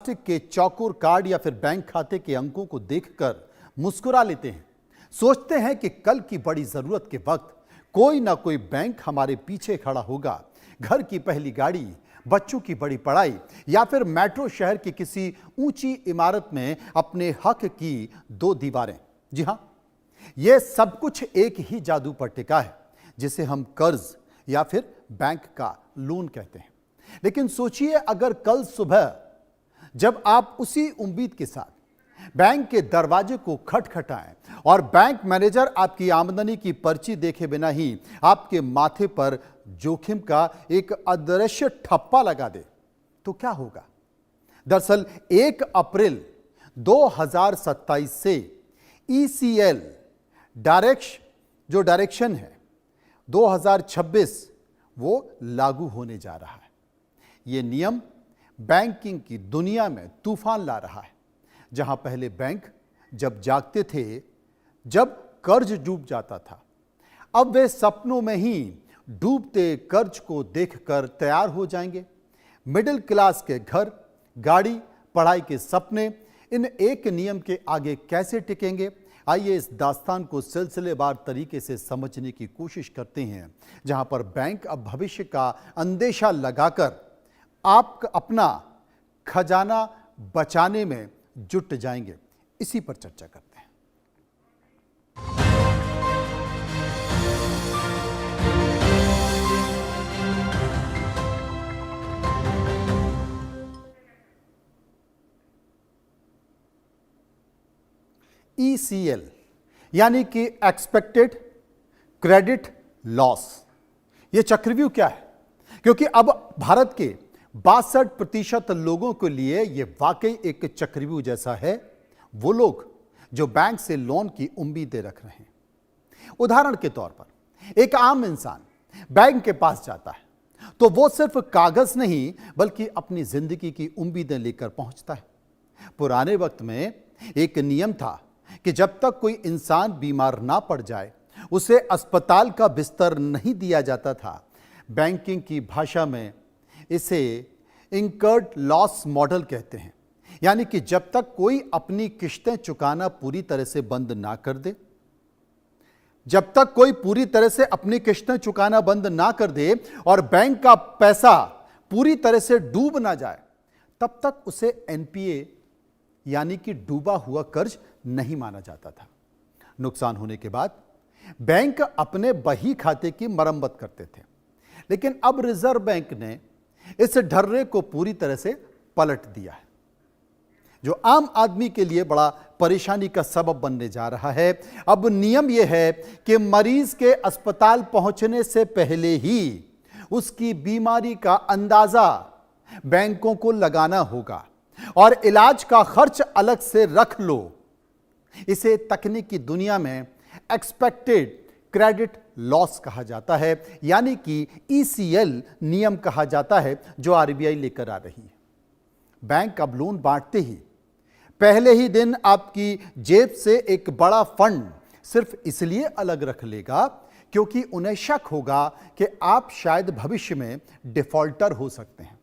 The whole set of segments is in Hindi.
प्लास्टिक के चौकोर कार्ड या फिर बैंक खाते के अंकों को देखकर मुस्कुरा लेते हैं। सोचते हैं कि कल की बड़ी जरूरत के वक्त कोई ना कोई बैंक हमारे पीछे खड़ा होगा। घर की पहली गाड़ी, बच्चों की बड़ी पढ़ाई या फिर मेट्रो शहर की किसी ऊंची इमारत में अपने हक की दो दीवारें। जी हां, यह सब कुछ एक ही जादू पर टिका है जिसे हम कर्ज या फिर बैंक का लोन कहते हैं। लेकिन सोचिए, अगर कल सुबह जब आप उसी उम्मीद के साथ बैंक के दरवाजे को खटखटाएं और बैंक मैनेजर आपकी आमदनी की पर्ची देखे बिना ही आपके माथे पर जोखिम का एक अदृश्य ठप्पा लगा दे, तो क्या होगा? दरअसल 1 अप्रैल 2027 से ECL डायरेक्शन है 2026 वो लागू होने जा रहा है। ये नियम बैंकिंग की दुनिया में तूफान ला रहा है। जहां पहले बैंक जब जागते थे, जब कर्ज डूब जाता था, अब वे सपनों में ही डूबते कर्ज को देखकर तैयार हो जाएंगे। मिडिल क्लास के घर, गाड़ी, पढ़ाई के सपने इन एक नियम के आगे कैसे टिकेंगे? आइए इस दास्तान को सिलसिलेवार तरीके से समझने की कोशिश करते हैं, जहां पर बैंक अब भविष्य का अंदेशा लगाकर आप अपना खजाना बचाने में जुट जाएंगे। इसी पर चर्चा करते हैं। ECL यानी कि एक्सपेक्टेड क्रेडिट लॉस। यह चक्रव्यूह क्या है? क्योंकि अब भारत के 62% लोगों के लिए यह वाकई एक चक्रव्यूह जैसा है। वो लोग जो बैंक से लोन की उम्मीदें रख रहे हैं। उदाहरण के तौर पर एक आम इंसान बैंक के पास जाता है तो वो सिर्फ कागज नहीं बल्कि अपनी जिंदगी की उम्मीदें लेकर पहुंचता है। पुराने वक्त में एक नियम था कि जब तक कोई इंसान बीमार ना पड़ जाए उसे अस्पताल का बिस्तर नहीं दिया जाता था। बैंकिंग की भाषा में इसे इंकर्ड लॉस मॉडल कहते हैं, यानी कि जब तक कोई अपनी किश्तें चुकाना पूरी तरह से बंद ना कर दे, जब तक कोई पूरी तरह से अपनी किश्तें चुकाना बंद ना कर दे और बैंक का पैसा पूरी तरह से डूब ना जाए, तब तक उसे NPA यानी कि डूबा हुआ कर्ज नहीं माना जाता था। नुकसान होने के बाद बैंक अपने बही खाते की मरम्मत करते थे। लेकिन अब रिजर्व बैंक ने इस ढर्रे को पूरी तरह से पलट दिया है, जो आम आदमी के लिए बड़ा परेशानी का सबब बनने जा रहा है। अब नियम यह है कि मरीज के अस्पताल पहुंचने से पहले ही उसकी बीमारी का अंदाजा बैंकों को लगाना होगा और इलाज का खर्च अलग से रख लो। इसे तकनीकी दुनिया में एक्सपेक्टेड क्रेडिट लॉस कहा जाता है, यानी कि ECL नियम कहा जाता है, जो RBI लेकर आ रही है। बैंक अब लोन बांटते ही पहले ही दिन आपकी जेब से एक बड़ा फंड सिर्फ इसलिए अलग रख लेगा क्योंकि उन्हें शक होगा कि आप शायद भविष्य में डिफॉल्टर हो सकते हैं।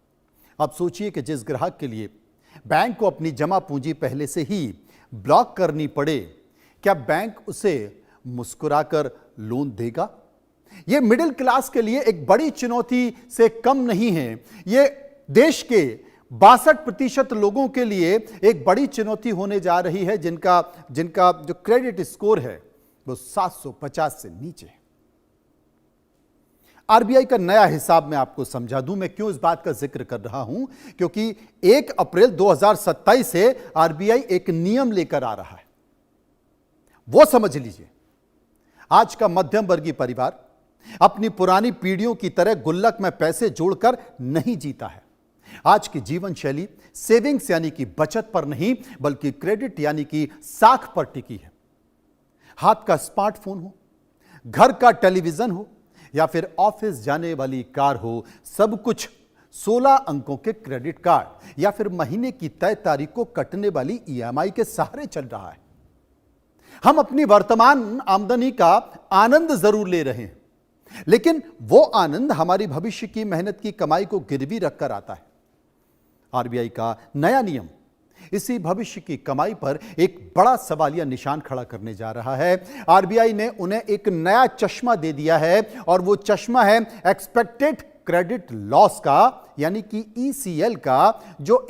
अब सोचिए कि जिस ग्राहक के लिए बैंक को अपनी जमा पूंजी पहले से ही ब्लॉक करनी पड़े, क्या बैंक उसे मुस्कुराकर लोन देगा? यह मिडिल क्लास के लिए एक बड़ी चुनौती से कम नहीं है। यह देश के 62% लोगों के लिए एक बड़ी चुनौती होने जा रही है, जिनका जो क्रेडिट स्कोर है वो 750 से नीचे है। RBI का नया हिसाब मैं आपको समझा दूं। मैं क्यों इस बात का जिक्र कर रहा हूं? क्योंकि 1 अप्रैल 2027 से RBI एक नियम लेकर आ रहा है। वो समझ लीजिए, आज का मध्यम वर्गीय परिवार अपनी पुरानी पीढ़ियों की तरह गुल्लक में पैसे जोड़कर नहीं जीता है। आज की जीवन शैली सेविंग्स यानी कि बचत पर नहीं बल्कि क्रेडिट यानी कि साख पर टिकी है। हाथ का स्मार्टफोन हो, घर का टेलीविजन हो या फिर ऑफिस जाने वाली कार हो, सब कुछ 16 अंकों के क्रेडिट कार्ड या फिर महीने की तय तारीख को कटने वाली EMI के सहारे चल रहा है। हम अपनी वर्तमान आमदनी का आनंद जरूर ले रहे हैं, लेकिन वो आनंद हमारी भविष्य की मेहनत की कमाई को गिरवी रखकर आता है। आरबीआई का नया नियम इसी भविष्य की कमाई पर एक बड़ा सवालिया निशान खड़ा करने जा रहा है। आरबीआई ने उन्हें एक नया चश्मा दे दिया है और वो चश्मा है एक्सपेक्टेड क्रेडिट लॉस का, यानी कि ईसीएल का, जो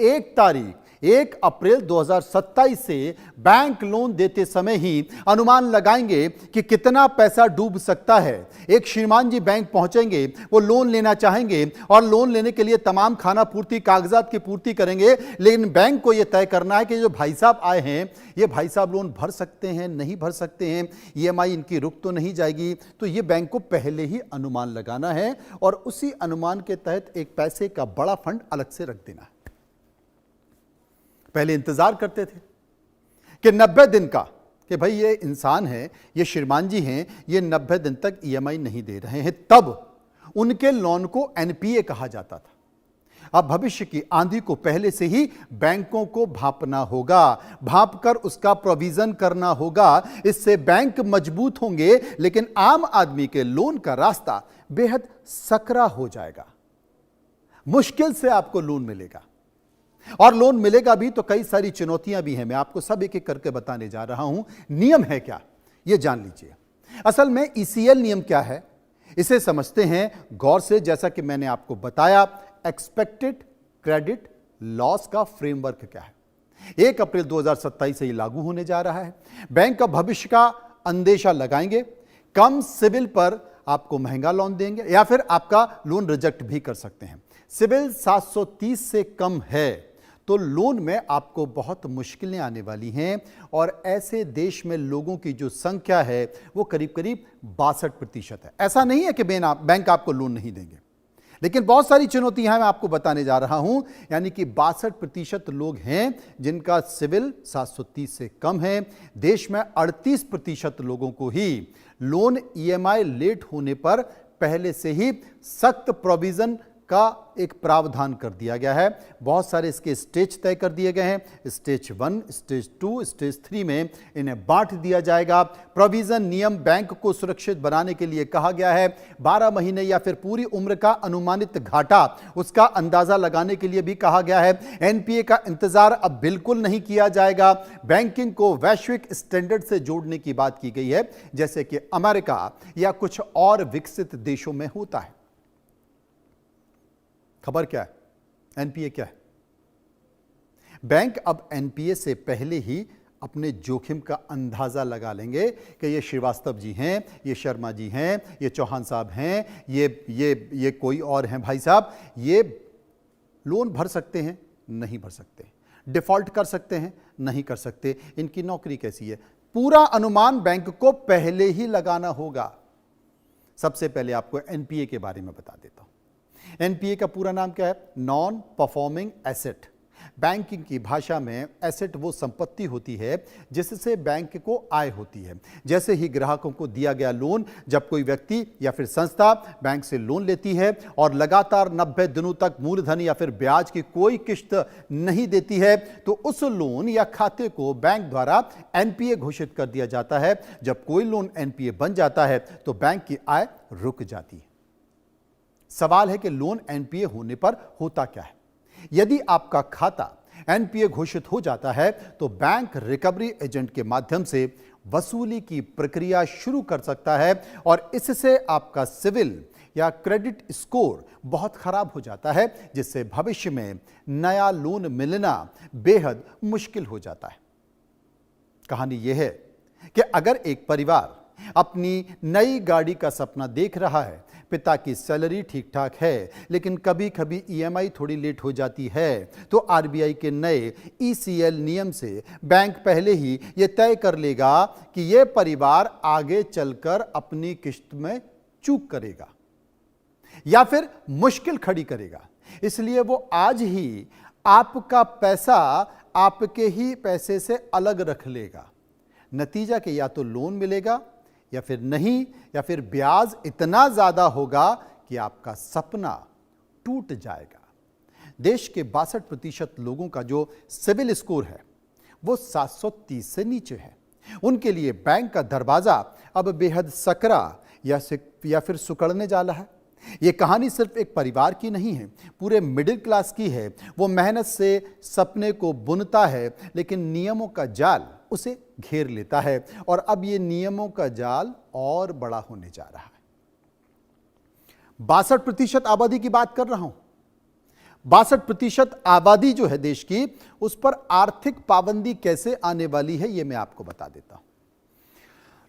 1 अप्रैल 2027 से बैंक लोन देते समय ही अनुमान लगाएंगे कि कितना पैसा डूब सकता है। एक श्रीमान जी बैंक पहुंचेंगे, वो लोन लेना चाहेंगे और लोन लेने के लिए तमाम खाना पूर्ति, कागजात की पूर्ति करेंगे, लेकिन बैंक को यह तय करना है कि जो भाई साहब आए हैं, ये भाई साहब लोन भर सकते हैं, नहीं भर सकते हैं, ईएमआई इनकी रुक तो नहीं जाएगी। तो ये बैंक को पहले ही अनुमान लगाना है और उसी अनुमान के तहत एक पैसे का बड़ा फंड अलग से रख देना है। पहले इंतजार करते थे कि 90 दिन का, कि भाई ये इंसान है, ये श्रीमान जी हैं, ये 90 दिन तक ईएमआई नहीं दे रहे हैं, तब उनके लोन को एनपीए कहा जाता था। अब भविष्य की आंधी को पहले से ही बैंकों को भांपना होगा, भांप कर उसका प्रोविजन करना होगा। इससे बैंक मजबूत होंगे, लेकिन आम आदमी के लोन का रास्ता बेहद सकरा हो जाएगा। मुश्किल से आपको लोन मिलेगा, और लोन मिलेगा भी तो कई सारी चुनौतियां भी हैं। मैं आपको सब एक एक करके बताने जा रहा हूं। नियम है क्या, यह जान लीजिए। असल में ईसीएल नियम क्या है, इसे समझते हैं गौर से। जैसा कि मैंने आपको बताया, एक्सपेक्टेड क्रेडिट लॉस का फ्रेमवर्क क्या है। 1 अप्रैल 2027 से यह लागू होने जा रहा है। बैंक का भविष्य का अंदेशा लगाएंगे, कम सिविल पर आपको महंगा लोन देंगे, या फिर आपका लोन रिजेक्ट भी कर सकते हैं। सिविल 730 से कम है तो लोन में आपको बहुत मुश्किलें आने वाली हैं, और ऐसे देश में लोगों की जो संख्या है वो करीब करीब 62% है। ऐसा नहीं है कि बैंक आपको लोन नहीं देंगे, लेकिन बहुत सारी चुनौतियां मैं आपको बताने जा रहा हूं। यानी कि 62% लोग हैं जिनका सिविल 730 से कम है। देश में 38% लोगों को ही लोन ईएमआई लेट होने पर पहले से ही सख्त प्रोविजन का एक प्रावधान कर दिया गया है। बहुत सारे इसके स्टेज तय कर दिए गए हैं। स्टेज 1, स्टेज 2, स्टेज 3 में इन्हें बांट दिया जाएगा। प्रोविजन नियम बैंक को सुरक्षित बनाने के लिए कहा गया है। 12 महीने या फिर पूरी उम्र का अनुमानित घाटा, उसका अंदाजा लगाने के लिए भी कहा गया है। एनपीए का इंतजार अब बिल्कुल नहीं किया जाएगा। बैंकिंग को वैश्विक स्टैंडर्ड से जोड़ने की बात की गई है, जैसे कि अमेरिका या कुछ और विकसित देशों में होता है। खबर क्या है, एनपीए क्या है? बैंक अब एनपीए से पहले ही अपने जोखिम का अंदाजा लगा लेंगे कि ये श्रीवास्तव जी हैं, ये शर्मा जी हैं, ये चौहान साहब हैं, ये कोई और हैं भाई साहब, ये लोन भर सकते हैं, नहीं भर सकते, डिफॉल्ट कर सकते हैं, नहीं कर सकते, इनकी नौकरी कैसी है। पूरा अनुमान बैंक को पहले ही लगाना होगा। सबसे पहले आपको एनपीए के बारे में बता देता हूं। एनपीए का पूरा नाम क्या है? Non performing asset. बैंकिंग की भाषा में एसेट वो संपत्ति होती है जिससे बैंक को आय होती है। जैसे ही ग्राहकों को दिया गया लोन, जब कोई व्यक्ति या फिर संस्था बैंक से लोन लेती है और लगातार 90 दिनों तक मूलधन या फिर ब्याज की कोई किश्त नहीं देती है, तो उस लोन या खाते को बैंक द्वारा एनपीए घोषित कर दिया जाता है। जब कोई लोन एनपीए बन जाता है तो बैंक की आय रुक जाती है। सवाल है कि लोन एनपीए होने पर होता क्या है। यदि आपका खाता एनपीए घोषित हो जाता है तो बैंक रिकवरी एजेंट के माध्यम से वसूली की प्रक्रिया शुरू कर सकता है, और इससे आपका सिविल या क्रेडिट स्कोर बहुत खराब हो जाता है, जिससे भविष्य में नया लोन मिलना बेहद मुश्किल हो जाता है। कहानी यह है कि अगर एक परिवार अपनी नई गाड़ी का सपना देख रहा है, पिता की सैलरी ठीक ठाक है, लेकिन कभी कभी ईएमआई थोड़ी लेट हो जाती है, तो आरबीआई के नए ईसीएल नियम से बैंक पहले ही यह तय कर लेगा कि यह परिवार आगे चलकर अपनी किश्त में चूक करेगा या फिर मुश्किल खड़ी करेगा। इसलिए वो आज ही आपका पैसा आपके ही पैसे से अलग रख लेगा। नतीजा कि या तो लोन मिलेगा या फिर नहीं, या फिर ब्याज इतना ज्यादा होगा कि आपका सपना टूट जाएगा। देश के 62% लोगों का जो सिविल स्कोर है वो 730 से नीचे है। उनके लिए बैंक का दरवाजा अब बेहद सकरा या फिर सुकड़ने जा रहा है। ये कहानी सिर्फ एक परिवार की नहीं है, पूरे मिडिल क्लास की है। वो मेहनत से सपने को बुनता है, लेकिन नियमों का जाल उसे घेर लेता है और अब ये नियमों का जाल और बड़ा होने जा रहा है। 62% आबादी की बात कर रहा हूं। 62% आबादी जो है देश की, उस पर आर्थिक पाबंदी कैसे आने वाली है, यह मैं आपको बता देता हूं।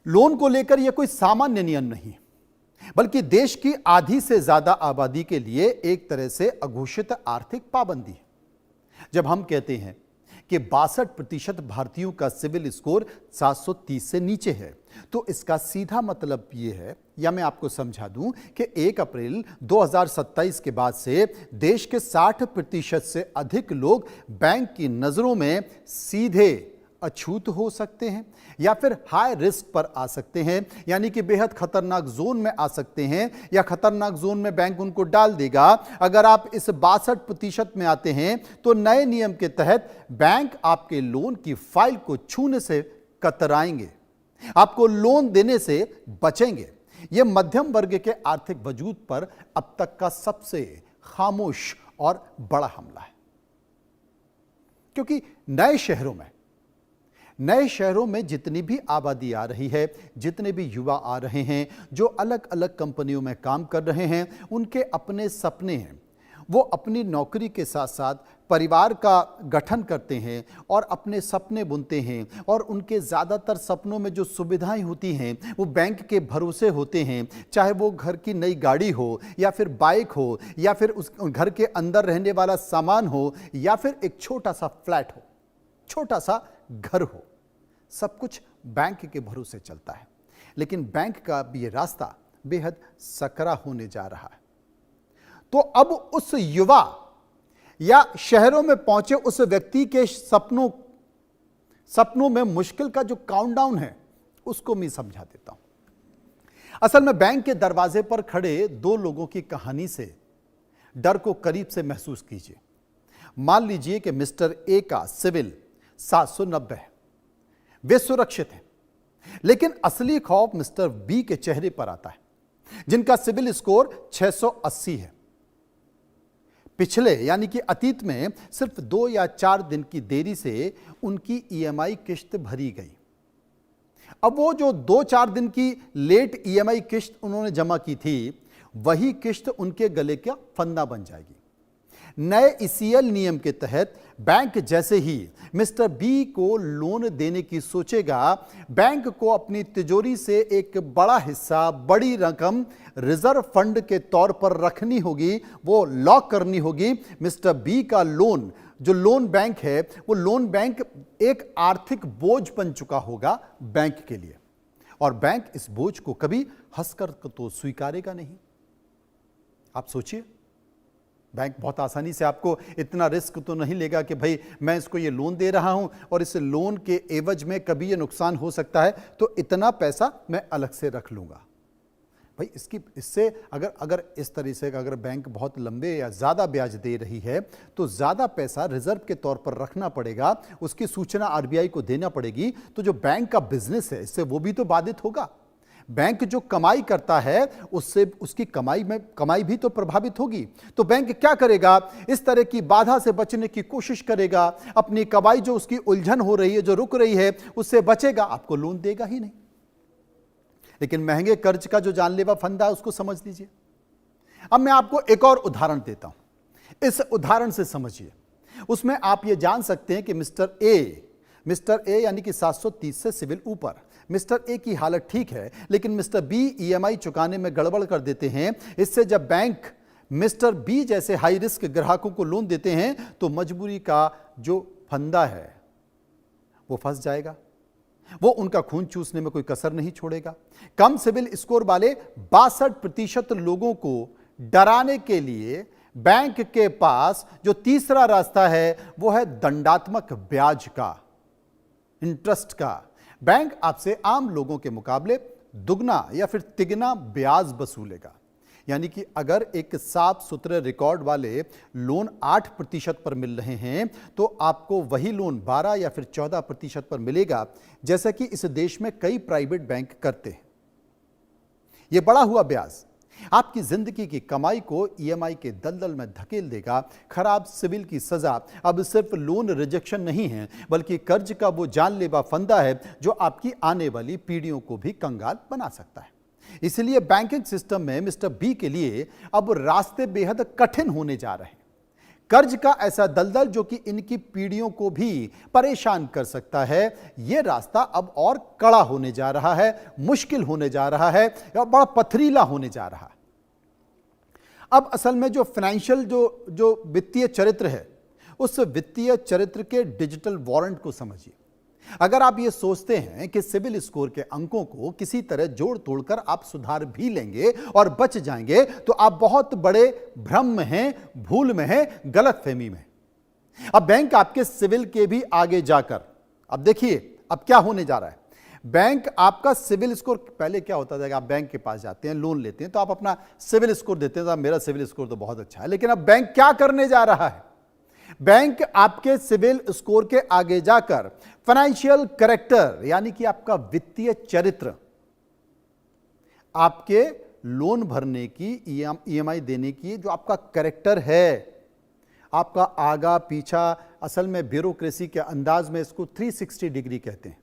लोन को लेकर यह कोई सामान्य नियम नहीं, बल्कि देश की आधी से ज्यादा आबादी के लिए एक तरह से अघोषित आर्थिक पाबंदी है। जब हम कहते हैं कि 62% भारतीयों का सिविल स्कोर 730 से नीचे है, तो इसका सीधा मतलब यह है, या मैं आपको समझा दूं कि 1 अप्रैल 2027 के बाद से देश के 60% से अधिक लोग बैंक की नजरों में सीधे अछूत हो सकते हैं या फिर हाई रिस्क पर आ सकते हैं, यानी कि बेहद खतरनाक जोन में आ सकते हैं, या खतरनाक जोन में बैंक उनको डाल देगा। अगर आप इस 62% में आते हैं तो नए नियम के तहत बैंक आपके लोन की फाइल को छूने से कतराएंगे, आपको लोन देने से बचेंगे। यह मध्यम वर्ग के आर्थिक वजूद पर अब तक का सबसे खामोश और बड़ा हमला है, क्योंकि नए शहरों में जितनी भी आबादी आ रही है, जितने भी युवा आ रहे हैं, जो अलग अलग कंपनियों में काम कर रहे हैं, उनके अपने सपने हैं। वो अपनी नौकरी के साथ साथ परिवार का गठन करते हैं और अपने सपने बुनते हैं, और उनके ज़्यादातर सपनों में जो सुविधाएं होती हैं वो बैंक के भरोसे होते हैं। चाहे वो घर की नई गाड़ी हो, या फिर बाइक हो, या फिर उस घर के अंदर रहने वाला सामान हो, या फिर एक छोटा सा फ्लैट हो, छोटा सा घर हो, सब कुछ बैंक के भरोसे चलता है। लेकिन बैंक का भी ये रास्ता बेहद सकरा होने जा रहा है। तो अब उस युवा या शहरों में पहुंचे उस व्यक्ति के सपनों में मुश्किल का जो काउंटडाउन है, उसको मैं समझा देता हूं। असल में बैंक के दरवाजे पर खड़े 2 लोगों की कहानी से डर को करीब से महसूस कीजिए। मान लीजिए कि मिस्टर ए का सिविल 790 है, वे सुरक्षित हैं, लेकिन असली खौफ मिस्टर बी के चेहरे पर आता है, जिनका सिविल स्कोर 680 है। पिछले यानी कि अतीत में सिर्फ 2 या 4 दिन की देरी से उनकी ईएमआई किश्त भरी गई। अब वो जो 2-4 दिन की लेट ईएमआई किश्त उन्होंने जमा की थी, वही किश्त उनके गले का फंदा बन जाएगी। नए ईसीएल नियम के तहत बैंक जैसे ही मिस्टर बी को लोन देने की सोचेगा, बैंक को अपनी तिजोरी से एक बड़ा हिस्सा, बड़ी रकम रिजर्व फंड के तौर पर रखनी होगी, वो लॉक करनी होगी। मिस्टर बी का लोन, जो लोन बैंक है, वो लोन बैंक एक आर्थिक बोझ बन चुका होगा बैंक के लिए, और बैंक इस बोझ को कभी हंसकर तो स्वीकारेगा नहीं। आप सोचिए, बैंक बहुत आसानी से आपको इतना रिस्क तो नहीं लेगा कि भाई मैं इसको ये लोन दे रहा हूं और इस लोन के एवज में कभी ये नुकसान हो सकता है, तो इतना पैसा मैं अलग से रख लूंगा। भाई इससे अगर इस तरह से अगर बैंक बहुत लंबे या ज़्यादा ब्याज दे रही है, तो ज़्यादा पैसा रिजर्व के तौर पर रखना पड़ेगा, उसकी सूचना आरबीआई को देना पड़ेगी। तो जो बैंक का बिजनेस है, इससे वो भी तो बाधित होगा। बैंक जो कमाई करता है, उससे उसकी कमाई भी तो प्रभावित होगी। तो बैंक क्या करेगा? इस तरह की बाधा से बचने की कोशिश करेगा, अपनी कमाई जो उसकी उलझन हो रही है, जो रुक रही है, उससे बचेगा, आपको लोन देगा ही नहीं। लेकिन महंगे कर्ज का जो जानलेवा फंदा है, उसको समझ लीजिए। अब मैं आपको एक और उदाहरण देता हूं, इस उदाहरण से समझिए। उसमें आप ये जान सकते हैं कि मिस्टर ए यानी कि 730 से सिविल ऊपर, मिस्टर ए की हालत ठीक है, लेकिन मिस्टर बी ईएमआई चुकाने में गड़बड़ कर देते हैं। इससे जब बैंक मिस्टर बी जैसे हाई रिस्क ग्राहकों को लोन देते हैं, तो मजबूरी का जो फंदा है वो फंस जाएगा, वो उनका खून चूसने में कोई कसर नहीं छोड़ेगा। कम सिविल स्कोर वाले 62% लोगों को डराने के लिए बैंक के पास जो तीसरा रास्ता है, वो है दंडात्मक ब्याज का, इंटरेस्ट का। बैंक आपसे आम लोगों के मुकाबले दुगना या फिर तिगना ब्याज वसूलेगा। यानी कि अगर एक साफ सुथरे रिकॉर्ड वाले लोन 8% पर मिल रहे हैं, तो आपको वही लोन 12 या फिर 14% पर मिलेगा, जैसा कि इस देश में कई प्राइवेट बैंक करते हैं। यह बढ़ा हुआ ब्याज आपकी जिंदगी की कमाई को ईएमआई के दलदल में धकेल देगा। खराब सिविल की सजा अब सिर्फ लोन रिजेक्शन नहीं है, बल्कि कर्ज का वो जानलेवा फंदा है जो आपकी आने वाली पीढ़ियों को भी कंगाल बना सकता है। इसलिए बैंकिंग सिस्टम में मिस्टर बी के लिए अब रास्ते बेहद कठिन होने जा रहे हैं। कर्ज का ऐसा दलदल जो कि इनकी पीढ़ियों को भी परेशान कर सकता है, यह रास्ता अब और कड़ा होने जा रहा है, मुश्किल होने जा रहा है और बड़ा पथरीला होने जा रहा है। अब असल में जो फाइनेंशियल जो वित्तीय चरित्र है, उस वित्तीय चरित्र के डिजिटल वारंट को समझिए। अगर आप ये सोचते हैं कि सिविल स्कोर के अंकों को किसी तरह जोड़ तोड़कर आप सुधार भी लेंगे और बच जाएंगे, तो आप बहुत बड़े भ्रम में हैं, भूल में हैं, गलतफहमी में। अब बैंक आपके सिविल के भी आगे जाकर, अब देखिए अब क्या होने जा रहा है। बैंक आपका सिविल स्कोर, पहले क्या होता था कि आप बैंक के पास जाते हैं, लोन लेते हैं, तो आप अपना सिविल स्कोर देते हैं, तो मेरा सिविल स्कोर तो बहुत अच्छा है। लेकिन अब बैंक क्या करने जा रहा है? बैंक आपके सिविल स्कोर के आगे जाकर फाइनेंशियल कैरेक्टर, यानी कि आपका वित्तीय चरित्र, आपके लोन भरने की, ईएमआई देने की जो आपका कैरेक्टर है, आपका आगा पीछा, असल में ब्यूरोक्रेसी के अंदाज में इसको 360 डिग्री कहते हैं।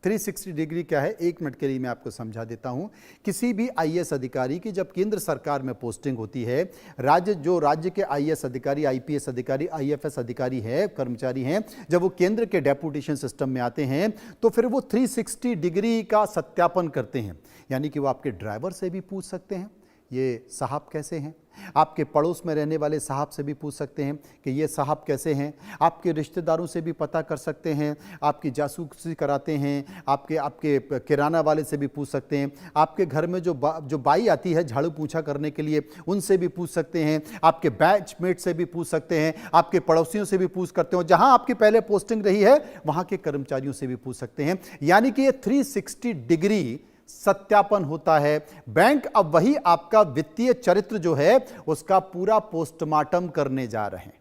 360 डिग्री क्या है, एक मिनट के लिए मैं आपको समझा देता हूं। किसी भी आईएएस अधिकारी की जब केंद्र सरकार में पोस्टिंग होती है, राज्य के आईएएस अधिकारी, आईपीएस अधिकारी, आईएफएस अधिकारी है, कर्मचारी हैं, जब वो केंद्र के डेपुटेशन सिस्टम में आते हैं तो फिर वो 360 डिग्री का सत्यापन करते हैं। यानी कि वो आपके ड्राइवर से भी पूछ सकते हैं ये साहब कैसे हैं, आपके पड़ोस में रहने वाले साहब से भी पूछ सकते हैं कि ये साहब कैसे हैं, आपके रिश्तेदारों से भी पता कर सकते हैं, आपकी जासूसी कराते हैं, आपके किराना वाले से भी पूछ सकते हैं, आपके घर में जो बाई आती है झाड़ू पोंछा करने के लिए, उनसे भी पूछ सकते हैं, आपके बैचमेट से भी पूछ सकते हैं, आपके पड़ोसियों से भी पूछ करते हो, जहां आपकी पहले पोस्टिंग रही है वहां के कर्मचारियों से भी पूछ सकते हैं। यानी कि ये 360 डिग्री सत्यापन होता है। बैंक अब वही आपका वित्तीय चरित्र जो है उसका पूरा पोस्टमार्टम करने जा रहे हैं।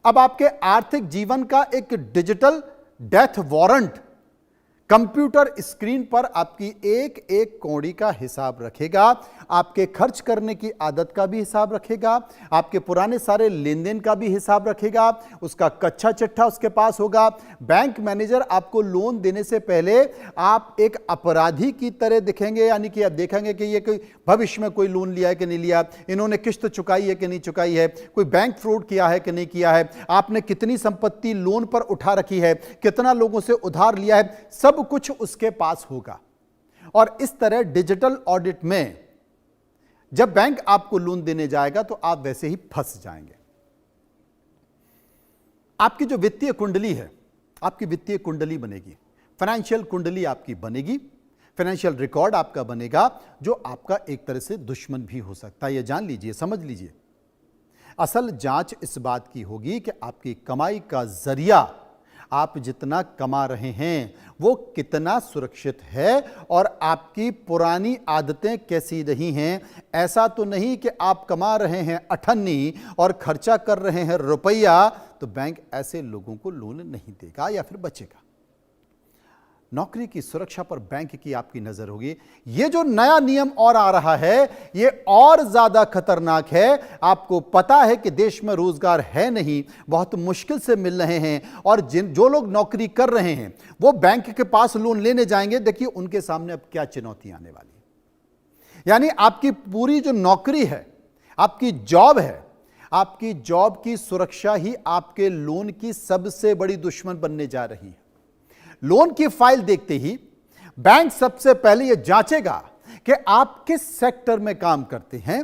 अब आपके आर्थिक जीवन का एक digital death warrant computer screen पर आपकी एक एक कौड़ी का हिसाब रखेगा, आपके खर्च करने की आदत का भी हिसाब रखेगा, आपके पुराने सारे लेन देन का भी हिसाब रखेगा, उसका कच्चा चिट्ठा उसके पास होगा। बैंक मैनेजर आपको लोन देने से पहले आप एक अपराधी की तरह दिखेंगे, यानी कि आप देखेंगे कि ये कोई भविष्य में कोई लोन लिया है कि नहीं लिया, इन्होंने किस्त चुकाई है कि नहीं चुकाई है, कोई बैंक फ्रॉड किया है कि नहीं किया है, आपने कितनी संपत्ति लोन पर उठा रखी है, कितना लोगों से उधार लिया है, सब कुछ उसके पास होगा। और इस तरह डिजिटल ऑडिट में जब बैंक आपको लोन देने जाएगा तो आप वैसे ही फंस जाएंगे। आपकी जो वित्तीय कुंडली है, आपकी वित्तीय कुंडली बनेगी, फाइनेंशियल कुंडली आपकी बनेगी, फाइनेंशियल रिकॉर्ड आपका बनेगा, जो आपका एक तरह से दुश्मन भी हो सकता है। यह जान लीजिए, समझ लीजिए। असल जांच इस बात की होगी कि आपकी कमाई का जरिया, आप जितना कमा रहे हैं वो कितना सुरक्षित है और आपकी पुरानी आदतें कैसी रही हैं। ऐसा तो नहीं कि आप कमा रहे हैं अठन्नी और खर्चा कर रहे हैं रुपया, तो बैंक ऐसे लोगों को लोन नहीं देगा या फिर बचेगा। नौकरी की सुरक्षा पर बैंक की आपकी नजर होगी। यह जो नया नियम और आ रहा है ये और ज्यादा खतरनाक है। आपको पता है कि देश में रोजगार है नहीं, बहुत मुश्किल से मिल रहे हैं, और जो लोग नौकरी कर रहे हैं वो बैंक के पास लोन लेने जाएंगे, देखिए उनके सामने अब क्या चुनौती आने वाली है। यानी आपकी पूरी जो नौकरी है, आपकी जॉब है, आपकी जॉब की सुरक्षा ही आपके लोन की सबसे बड़ी दुश्मन बनने जा रही है। लोन की फाइल देखते ही बैंक सबसे पहले यह जांचेगा कि आप किस सेक्टर में काम करते हैं।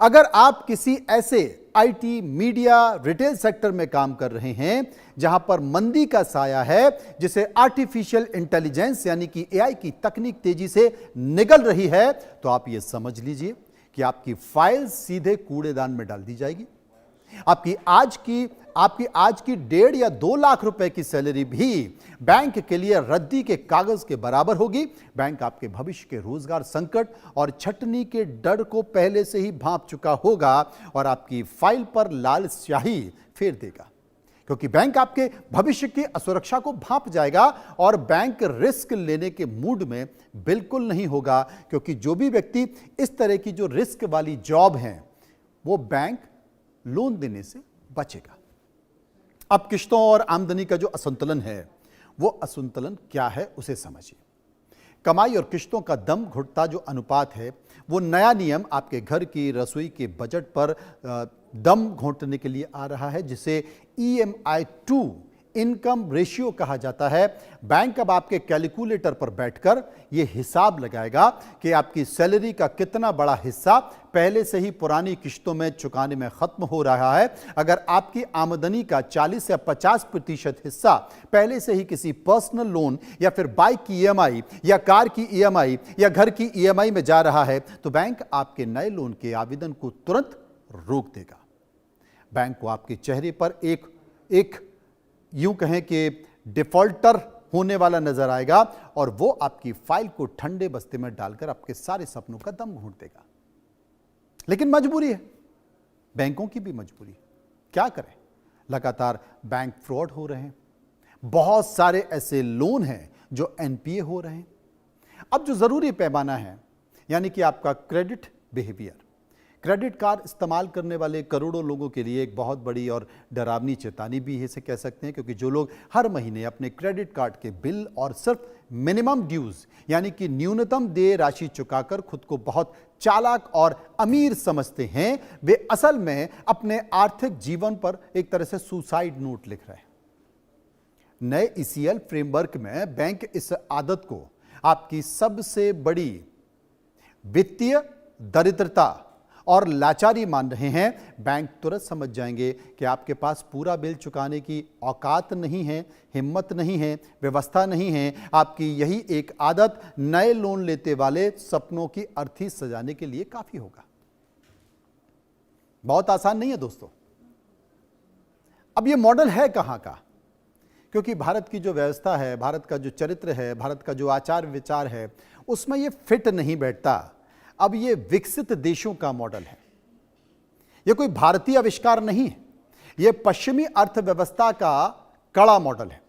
अगर आप किसी ऐसे आईटी, मीडिया, रिटेल सेक्टर में काम कर रहे हैं जहां पर मंदी का साया है, जिसे आर्टिफिशियल इंटेलिजेंस यानी कि एआई की तकनीक तेजी से निगल रही है, तो आप यह समझ लीजिए कि आपकी फाइल सीधे कूड़ेदान में डाल दी जाएगी। आपकी आज की 1.5 या 2 लाख रुपए की सैलरी भी बैंक के लिए रद्दी के कागज के बराबर होगी। बैंक आपके भविष्य के रोजगार संकट और छटनी के डर को पहले से ही भांप चुका होगा और आपकी फाइल पर लाल स्याही फेर देगा। क्योंकि बैंक आपके भविष्य की असुरक्षा को भांप जाएगा और बैंक रिस्क लेने के मूड में बिल्कुल नहीं होगा, क्योंकि जो भी व्यक्ति इस तरह की जो रिस्क वाली जॉब है वो बैंक लोन देने से बचेगा। अब किश्तों और आमदनी का जो असंतुलन है, वो असंतुलन क्या है उसे समझिए। कमाई और किश्तों का दम घुटता जो अनुपात है, वो नया नियम आपके घर की रसोई के बजट पर दम घोंटने के लिए आ रहा है, जिसे EMI टू इनकम रेशियो कहा जाता है। बैंक अब आपके कैलकुलेटर पर बैठकर यह हिसाब लगाएगा कि आपकी सैलरी का कितना बड़ा हिस्सा पहले से ही पुरानी किश्तों में चुकाने में खत्म हो रहा है। अगर आपकी आमदनी का 40 या 50% हिस्सा पहले से ही किसी पर्सनल लोन या फिर बाइक की EMI या कार की EMI या घर की EMI में जा रहा है, तो बैंक आपके नए लोन के आवेदन को तुरंत रोक देगा। बैंक को आपके चेहरे पर एक यूं कहें कि डिफॉल्टर होने वाला नजर आएगा और वो आपकी फाइल को ठंडे बस्ते में डालकर आपके सारे सपनों का दम घोंट देगा। लेकिन मजबूरी है, बैंकों की भी मजबूरी है, क्या करें, लगातार बैंक फ्रॉड हो रहे हैं, बहुत सारे ऐसे लोन हैं जो NPA हो रहे हैं। अब जो जरूरी पैमाना है, यानी कि आपका क्रेडिट बिहेवियर, क्रेडिट कार्ड इस्तेमाल करने वाले करोड़ों लोगों के लिए एक बहुत बड़ी और डरावनी चेतावनी भी इसे कह सकते हैं, क्योंकि जो लोग हर महीने अपने क्रेडिट कार्ड के बिल और सिर्फ मिनिमम ड्यूज यानी कि न्यूनतम देय राशि चुकाकर खुद को बहुत चालाक और अमीर समझते हैं, वे असल में अपने आर्थिक जीवन पर एक तरह से सुसाइड नोट लिख रहे हैं। नए ECL फ्रेमवर्क में बैंक इस आदत को आपकी सबसे बड़ी वित्तीय दरिद्रता और लाचारी मान रहे हैं। बैंक तुरंत समझ जाएंगे कि आपके पास पूरा बिल चुकाने की औकात नहीं है, हिम्मत नहीं है, व्यवस्था नहीं है। आपकी यही एक आदत नए लोन लेते वाले सपनों की अर्थी सजाने के लिए काफी होगा। बहुत आसान नहीं है दोस्तों। अब ये मॉडल है कहां का? क्योंकि भारत की जो व्यवस्था है, भारत का जो चरित्र है, भारत का जो आचार विचार है, उसमें ये फिट नहीं बैठता। अब ये विकसित देशों का मॉडल है, ये कोई भारतीय आविष्कार नहीं है, ये पश्चिमी अर्थव्यवस्था का कड़ा मॉडल है,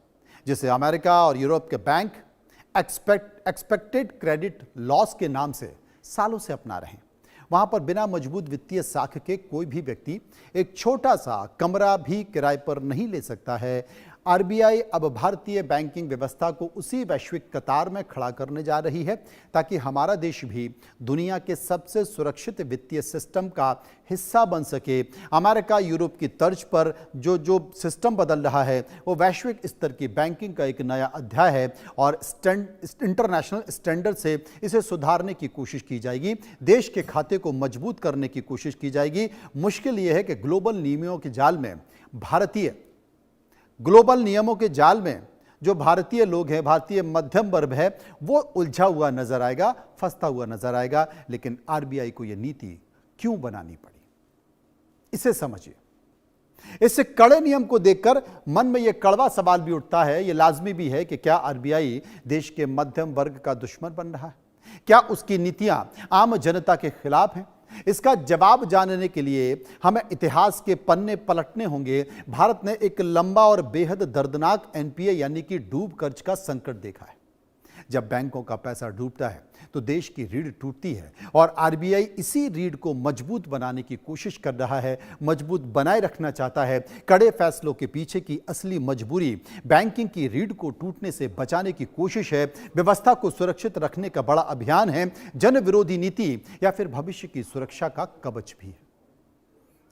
जिसे अमेरिका और यूरोप के बैंक एक्सपेक्टेड क्रेडिट लॉस के नाम से सालों से अपना रहे हैं। वहां पर बिना मजबूत वित्तीय साख के कोई भी व्यक्ति एक छोटा सा कमरा भी किराए पर नहीं ले सकता है। RBI अब भारतीय बैंकिंग व्यवस्था को उसी वैश्विक कतार में खड़ा करने जा रही है, ताकि हमारा देश भी दुनिया के सबसे सुरक्षित वित्तीय सिस्टम का हिस्सा बन सके। अमेरिका यूरोप की तर्ज पर जो सिस्टम बदल रहा है, वो वैश्विक स्तर की बैंकिंग का एक नया अध्याय है और इंटरनेशनल स्टैंडर्ड से इसे सुधारने की कोशिश की जाएगी। देश के खाते को मजबूत करने की कोशिश की जाएगी। मुश्किल यह है कि ग्लोबल नियमों के जाल में जो भारतीय लोग हैं, भारतीय मध्यम वर्ग है, वो उलझा हुआ नजर आएगा, फंसता हुआ नजर आएगा। लेकिन RBI को यह नीति क्यों बनानी पड़ी, इसे समझिए। इस कड़े नियम को देखकर मन में यह कड़वा सवाल भी उठता है, यह लाजमी भी है कि क्या RBI देश के मध्यम वर्ग का दुश्मन बन रहा है? क्या उसकी नीतियां आम जनता के खिलाफ हैं? इसका जवाब जानने के लिए हमें इतिहास के पन्ने पलटने होंगे। भारत ने एक लंबा और बेहद दर्दनाक NPA यानी कि डूब कर्ज का संकट देखा है। जब बैंकों का पैसा डूबता है तो देश की रीढ़ टूटती है और RBI इसी रीढ़ को मजबूत बनाने की कोशिश कर रहा है, मजबूत बनाए रखना चाहता है। कड़े फैसलों के पीछे की असली मजबूरी बैंकिंग की रीढ़ को टूटने से बचाने की कोशिश है, व्यवस्था को सुरक्षित रखने का बड़ा अभियान है, जन विरोधी नीति या फिर भविष्य की सुरक्षा का कवच भी है।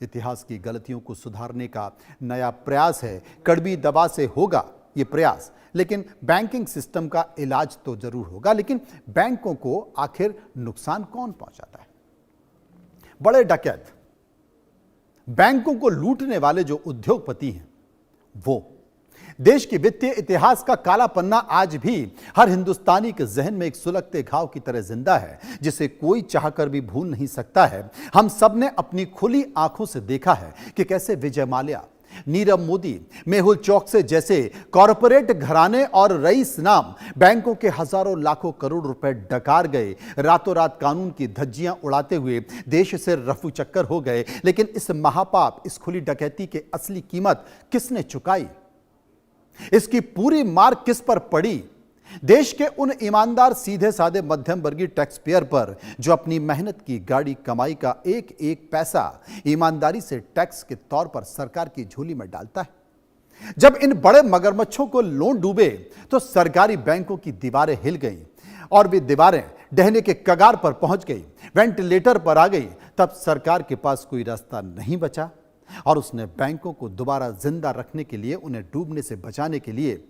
इतिहास की गलतियों को सुधारने का नया प्रयास है। कड़वी दवा से होगा ये प्रयास, लेकिन बैंकिंग सिस्टम का इलाज तो जरूर होगा। लेकिन बैंकों को आखिर नुकसान कौन पहुंचाता है? बड़े डकैत, बैंकों को लूटने वाले जो उद्योगपति हैं, वो देश के वित्तीय इतिहास का काला पन्ना आज भी हर हिंदुस्तानी के जहन में एक सुलगते घाव की तरह जिंदा है, जिसे कोई चाहकर भी भूल नहीं सकता है। हम सब ने अपनी खुली आंखों से देखा है कि कैसे विजय माल्या नीरव मोदी, मेहुल चौकसे जैसे कॉरपोरेट घराने और रईस नाम बैंकों के हजारों लाखों करोड़ रुपए डकार गए, रातों रात कानून की धज्जियां उड़ाते हुए देश से रफू चक्कर हो गए। लेकिन इस महापाप, इस खुली डकैती की असली कीमत किसने चुकाई? इसकी पूरी मार किस पर पड़ी? देश के उन ईमानदार, सीधे साधे, मध्यम वर्गीय टैक्स पेयर पर, जो अपनी मेहनत की गाड़ी कमाई का एक एक पैसा ईमानदारी से टैक्स के तौर पर सरकार की झोली में डालता है। जब इन बड़े मगरमच्छों को लोन डूबे तो सरकारी बैंकों की दीवारें हिल गईं और वे दीवारें ढहने के कगार पर पहुंच गई, वेंटिलेटर पर आ गई। तब सरकार के पास कोई रास्ता नहीं बचा और उसने बैंकों को दोबारा जिंदा रखने के लिए, उन्हें डूबने से बचाने के लिए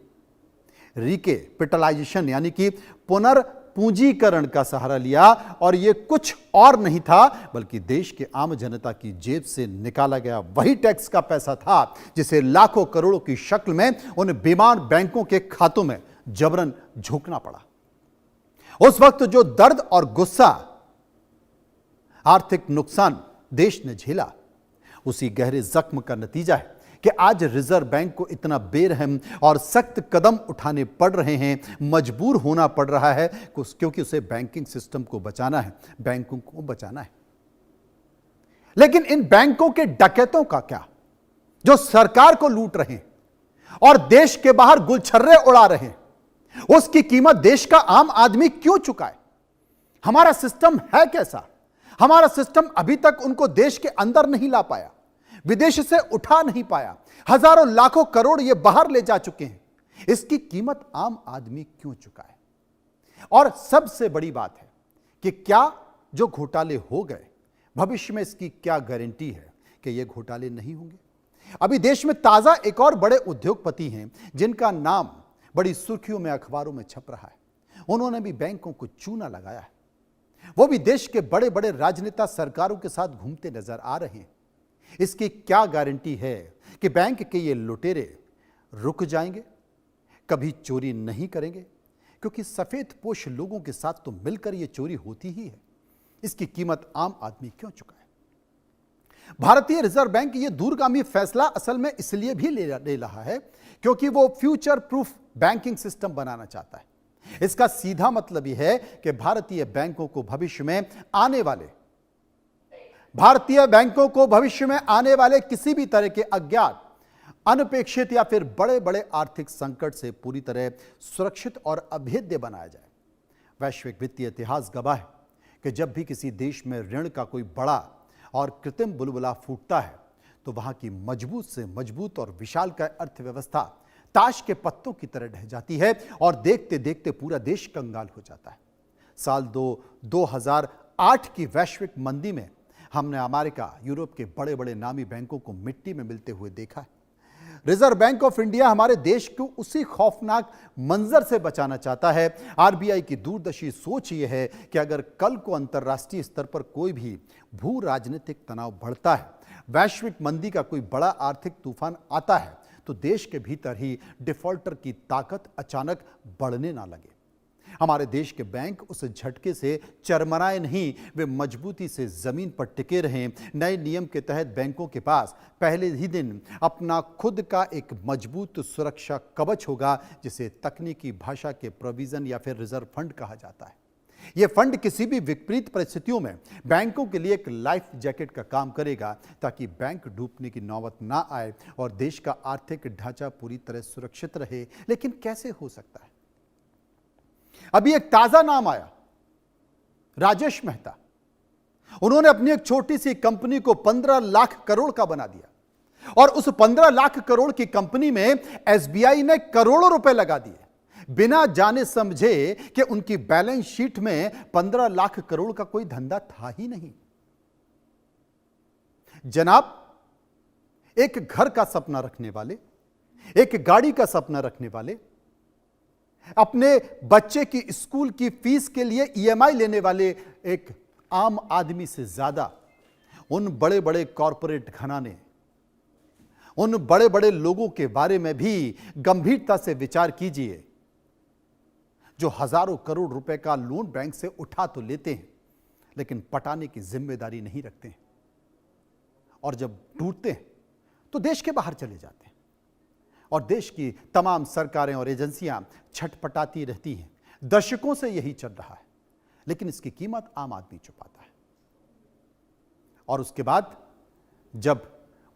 रिकैपिटलाइजेशन यानी कि पुनर्पूंजीकरण का सहारा लिया। और यह कुछ और नहीं था बल्कि देश के आम जनता की जेब से निकाला गया वही टैक्स का पैसा था जिसे लाखों करोड़ों की शक्ल में उन बीमार बैंकों के खातों में जबरन झोंकना पड़ा। उस वक्त जो दर्द और गुस्सा, आर्थिक नुकसान देश ने झेला, उसी गहरे जख्म का नतीजा है कि आज रिजर्व बैंक को इतना बेरहम और सख्त कदम उठाने पड़ रहे हैं, मजबूर होना पड़ रहा है, क्योंकि उसे बैंकिंग सिस्टम को बचाना है, बैंकों को बचाना है। लेकिन इन बैंकों के डकैतों का क्या, जो सरकार को लूट रहे हैं और देश के बाहर गुलछर्रे उड़ा रहे हैं, उसकी कीमत देश का आम आदमी क्यों चुकाए? हमारा सिस्टम है कैसा? हमारा सिस्टम अभी तक उनको देश के अंदर नहीं ला पाया, विदेश से उठा नहीं पाया, हजारों लाखों करोड़ ये बाहर ले जा चुके हैं। इसकी कीमत आम आदमी क्यों चुकाए? और सबसे बड़ी बात है कि क्या जो घोटाले हो गए, भविष्य में इसकी क्या गारंटी है कि ये घोटाले नहीं होंगे? अभी देश में ताजा एक और बड़े उद्योगपति हैं जिनका नाम बड़ी सुर्खियों में, अखबारों में छप रहा है। उन्होंने भी बैंकों को चूना लगाया है। वो भी देश के बड़े बड़े राजनेता, सरकारों के साथ घूमते नजर आ रहे हैं। इसकी क्या गारंटी है कि बैंक के ये लुटेरे रुक जाएंगे, कभी चोरी नहीं करेंगे? क्योंकि सफेद पोश लोगों के साथ तो मिलकर ये चोरी होती ही है। इसकी कीमत आम आदमी क्यों चुकाए? भारतीय रिजर्व बैंक ये दूरगामी फैसला असल में इसलिए भी ले रहा है क्योंकि वो फ्यूचर प्रूफ बैंकिंग सिस्टम बनाना चाहता है। इसका सीधा मतलब यह है कि भारतीय बैंकों को भविष्य में आने वाले किसी भी तरह के अज्ञात, अनपेक्षित या फिर बड़े बड़े आर्थिक संकट से पूरी तरह सुरक्षित और अभेद्य बनाया जाए। वैश्विक वित्तीय इतिहास गवाह है कि जब भी किसी देश में ऋण का कोई बड़ा और कृत्रिम बुलबुला फूटता है तो वहां की मजबूत से मजबूत और विशालकाय अर्थव्यवस्था ताश के पत्तों की तरह ढह जाती है और देखते देखते पूरा देश कंगाल हो जाता है। साल 2008 की वैश्विक मंदी में हमने अमेरिका, यूरोप के बड़े बड़े नामी बैंकों को मिट्टी में मिलते हुए देखा है। रिजर्व बैंक ऑफ इंडिया हमारे देश को उसी खौफनाक मंजर से बचाना चाहता है। आरबीआई की दूरदर्शी सोच यह है कि अगर कल को अंतर्राष्ट्रीय स्तर पर कोई भी भू राजनीतिक तनाव बढ़ता है, वैश्विक मंदी का कोई बड़ा आर्थिक तूफान आता है, तो देश के भीतर ही डिफॉल्टर की ताकत अचानक बढ़ने ना लगे। हमारे देश के बैंक उस झटके से चरमराए नहीं, वे मजबूती से जमीन पर टिके रहें। नए नियम के तहत बैंकों के पास पहले ही दिन अपना खुद का एक मजबूत सुरक्षा कवच होगा, जिसे तकनीकी भाषा के प्रोविजन या फिर रिजर्व फंड कहा जाता है। यह फंड किसी भी विपरीत परिस्थितियों में बैंकों के लिए एक लाइफ जैकेट का काम करेगा, ताकि बैंक डूबने की नौबत ना आए और देश का आर्थिक ढांचा पूरी तरह सुरक्षित रहे। लेकिन कैसे हो सकता है? अभी एक ताजा नाम आया, राजेश मेहता। उन्होंने अपनी एक छोटी सी कंपनी को 15 लाख करोड़ का बना दिया और उस 15 लाख करोड़ की कंपनी में एसबीआई ने करोड़ों रुपए लगा दिए, बिना जाने समझे कि उनकी बैलेंस शीट में 15 लाख करोड़ का कोई धंधा था ही नहीं। जनाब, एक घर का सपना रखने वाले, एक गाड़ी का सपना रखने वाले, अपने बच्चे की स्कूल की फीस के लिए ईएमआई लेने वाले एक आम आदमी से ज्यादा उन बड़े बड़े कॉरपोरेट घराने, उन बड़े बड़े लोगों के बारे में भी गंभीरता से विचार कीजिए, जो हजारों करोड़ रुपए का लोन बैंक से उठा तो लेते हैं लेकिन पटाने की जिम्मेदारी नहीं रखते हैं, और जब टूटते हैं तो देश के बाहर चले जाते हैं और देश की तमाम सरकारें और एजेंसियां छटपटाती रहती हैं। दशकों से यही चल रहा है, लेकिन इसकी कीमत आम आदमी चुकाता है। और उसके बाद जब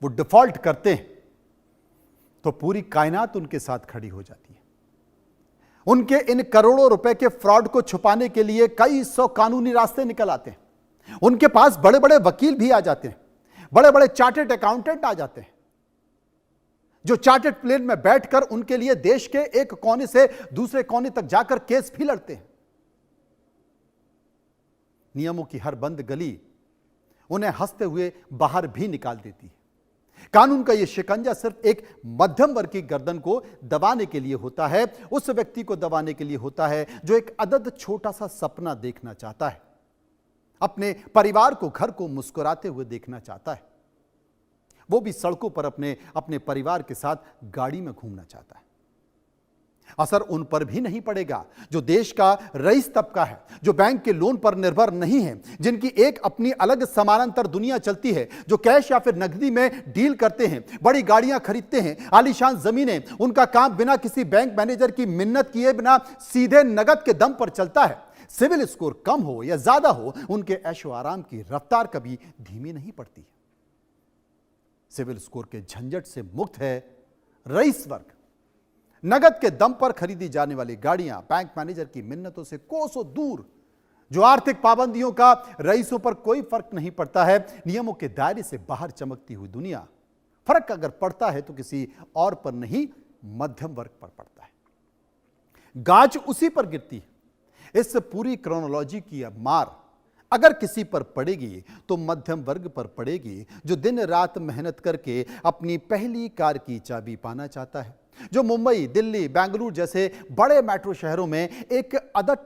वो डिफॉल्ट करते हैं तो पूरी कायनात उनके साथ खड़ी हो जाती है। उनके इन करोड़ों रुपए के फ्रॉड को छुपाने के लिए कई सौ कानूनी रास्ते निकल आते हैं। उनके पास बड़े बड़े वकील भी आ जाते हैं, बड़े बड़े चार्टर्ड अकाउंटेंट आ जाते हैं, जो चार्टर्ड प्लेन में बैठकर उनके लिए देश के एक कोने से दूसरे कोने तक जाकर केस भी लड़ते हैं। नियमों की हर बंद गली उन्हें हंसते हुए बाहर भी निकाल देती है। कानून का यह शिकंजा सिर्फ एक मध्यम वर्ग की गर्दन को दबाने के लिए होता है, उस व्यक्ति को दबाने के लिए होता है जो एक अदद छोटा सा सपना देखना चाहता है, अपने परिवार को, घर को मुस्कुराते हुए देखना चाहता है, वो भी सड़कों पर अपने परिवार के साथ गाड़ी में घूमना चाहता है। असर उन पर भी नहीं पड़ेगा जो देश का रईस तबका है, जो बैंक के लोन पर निर्भर नहीं है, जिनकी एक अपनी अलग समानांतर दुनिया चलती है, जो कैश या फिर नकदी में डील करते हैं, बड़ी गाड़ियां खरीदते हैं, आलीशान जमीनें। उनका काम बिना किसी बैंक मैनेजर की मिन्नत किए बिना सीधे नगद के दम पर चलता है। सिविल स्कोर कम हो या ज्यादा हो, उनके ऐशो आराम की रफ्तार कभी धीमी नहीं पड़ती। सिविल स्कोर के झंझट से मुक्त है रईस वर्ग। नगद के दम पर खरीदी जाने वाली गाड़ियां बैंक मैनेजर की मिन्नतों से कोसों दूर, जो आर्थिक पाबंदियों का रईसों पर कोई फर्क नहीं पड़ता है। नियमों के दायरे से बाहर चमकती हुई दुनिया, फर्क अगर पड़ता है तो किसी और पर नहीं, मध्यम वर्ग पर पड़ता है। गाज उसी पर गिरती है। इस पूरी क्रोनोलॉजी की अब मार अगर किसी पर पड़ेगी तो मध्यम वर्ग पर पड़ेगी, जो दिन रात मेहनत करके अपनी पहली कार की चाबी पाना चाहता है, जो मुंबई, दिल्ली, बेंगलुरु जैसे बड़े मेट्रो शहरों में एक अदद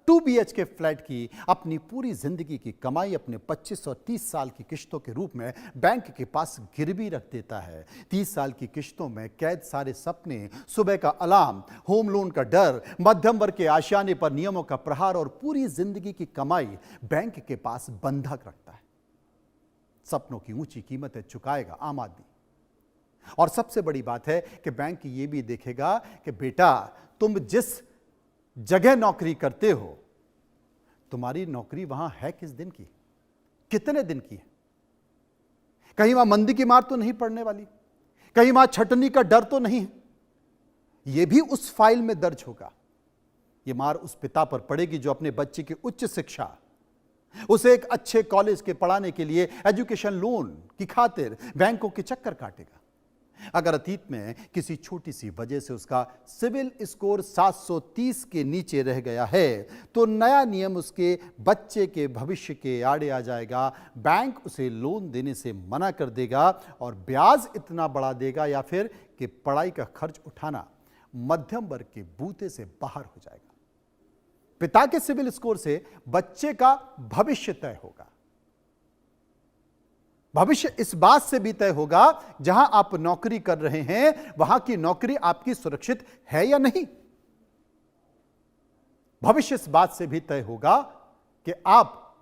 2 BHK फ्लैट की अपनी पूरी जिंदगी की कमाई अपने 25 और 30 साल की किश्तों के रूप में बैंक के पास गिरवी रख देता है। 30 साल की किश्तों में कैद सारे सपने, सुबह का अलार्म, होम लोन का डर, मध्यम वर्ग के आशियाने पर नियमों का प्रहार और पूरी जिंदगी की कमाई बैंक के पास बंधक रखता है। सपनों की ऊंची कीमतें चुकाएगा आम आदमी। और सबसे बड़ी बात है कि बैंक ये भी देखेगा कि बेटा, तुम जिस जगह नौकरी करते हो, तुम्हारी नौकरी वहां है किस दिन की, कितने दिन की है। कहीं वहां मंदी की मार तो नहीं पड़ने वाली, कहीं वहां छटनी का डर तो नहीं है। यह भी उस फाइल में दर्ज होगा। यह मार उस पिता पर पड़ेगी जो अपने बच्चे की उच्च शिक्षा, उसे एक अच्छे कॉलेज के पढ़ाने के लिए एजुकेशन लोन की खातिर बैंकों के चक्कर काटेगा। अगर अतीत में किसी छोटी सी वजह से उसका सिविल स्कोर 730 के नीचे रह गया है, तो नया नियम उसके बच्चे के भविष्य के आड़े आ जाएगा। बैंक उसे लोन देने से मना कर देगा और ब्याज इतना बढ़ा देगा या फिर कि पढ़ाई का खर्च उठाना मध्यम वर्ग के बूते से बाहर हो जाएगा। पिता के सिविल स्कोर से बच्चे का भविष्य तय होगा। भविष्य इस बात से भी तय होगा, जहां आप नौकरी कर रहे हैं वहां की नौकरी आपकी सुरक्षित है या नहीं। भविष्य इस बात से भी तय होगा कि आप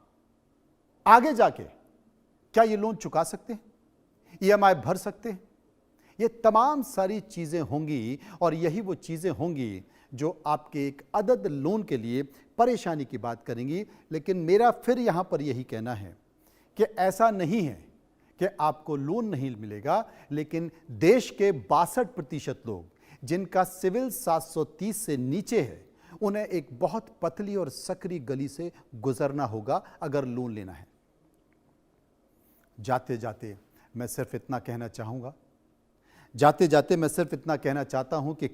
आगे जाके क्या ये लोन चुका सकते हैं, EMI भर सकते हैं। ये तमाम सारी चीजें होंगी और यही वो चीजें होंगी जो आपके एक अदद लोन के लिए परेशानी की बात करेंगी। लेकिन मेरा फिर यहां पर यही कहना है कि ऐसा नहीं है कि आपको लोन नहीं मिलेगा, लेकिन देश के 62% लोग जिनका सिविल 730 से नीचे है, उन्हें एक बहुत पतली और सकरी गली से गुजरना होगा अगर लोन लेना है। जाते जाते मैं सिर्फ इतना कहना चाहता हूं कि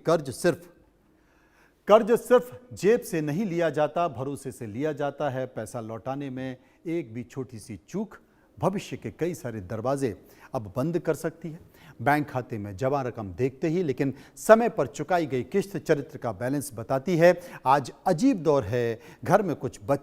कर्ज सिर्फ जेब से नहीं लिया जाता, भरोसे से लिया जाता है। पैसा लौटाने में एक भी छोटी सी चूक भविष्य के कई सारे दरवाजे अब बंद कर सकती है। बैंक खाते में जमा रकम देखते ही लेकिन समय पर चुकाई गई किश्त चरित्र का बैलेंस बताती है। आज अजीब दौर है, घर में कुछ बच्चे